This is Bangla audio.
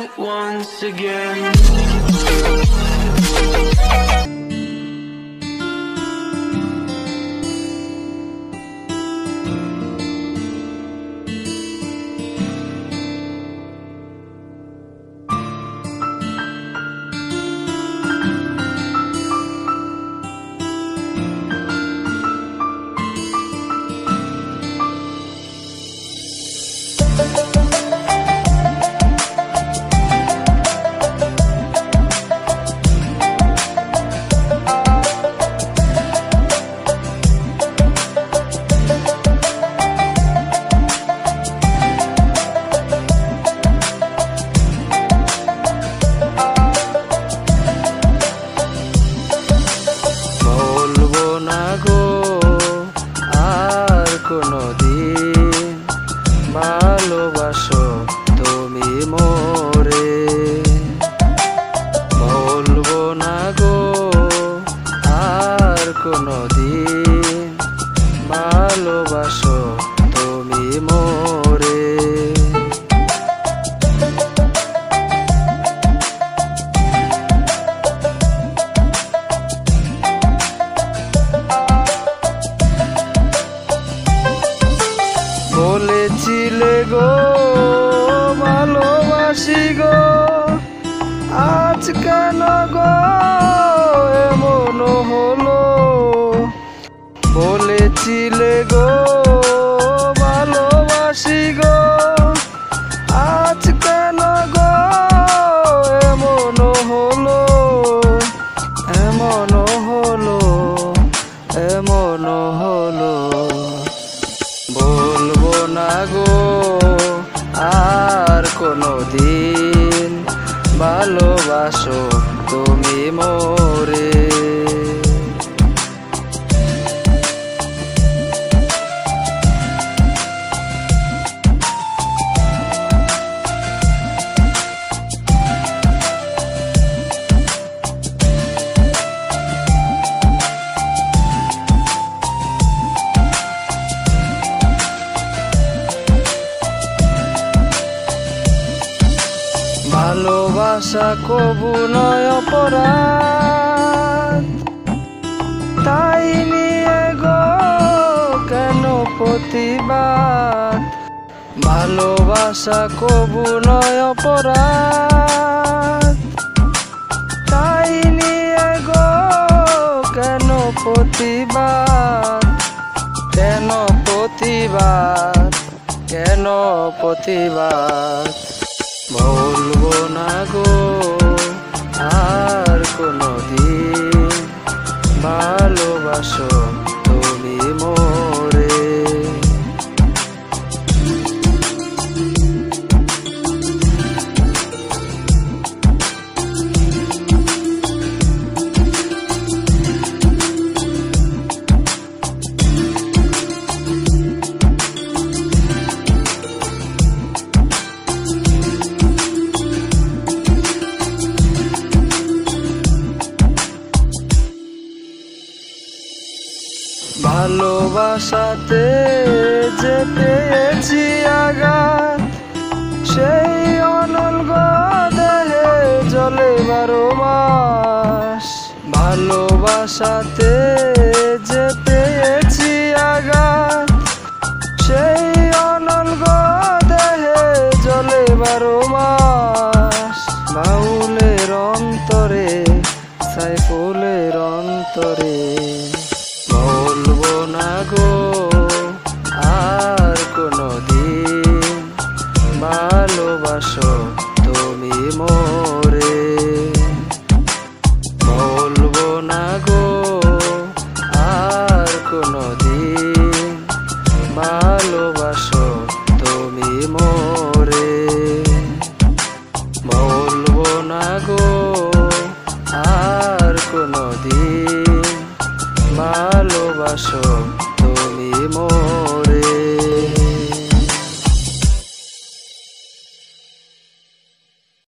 it once again. ভালোবাসো তুমি মোরে, বলবো না গো আর কোনদিন, ভালোবাসো তুমি মোরে। বলেছিলে গো ভালোবাসি গো, আজ কেন গো এমন হলো? বলেছিলে গো ভালোবাসি গো, আজ কেন গো এমন হলো? এমন হলো, এমন হলো। বলবো না গো আর কোনদিন, ভালোবাসো তুমি মোরে। ভালোবাসা কবু নয় অপরাধ, তাই নিয়ে গো কেন প্রতিবাদ? ভালোবাসা কবু নয় অপরাধ, তাই নিয়ে গো কেন প্রতিবাদ? কেন প্রতিবাদ, কেন প্রতিবাদ? বলবো না গো আর কোনদিন, ভালোবাসো তুমি মোরে। ভালোবাসাতে যে পেয়েছি আঘাত, সেই অনল দেহে জলে 12 মাস। ভালোবাসাতে যে পেয়েছি আঘাত, সেই অনল দেহে জলে 12 মাস। বাউলের অন্তরে, সাইফুলের অন্তরে, বলবো না গো আর কোনদিন, ভালোবাসো তুমি মোরে। বলবো না গো আর কোনদিন, ভালোবাসো তুমি মোরে। বলবো না গো আর কোনদিন, ভালোবাসো তুমি মোরে।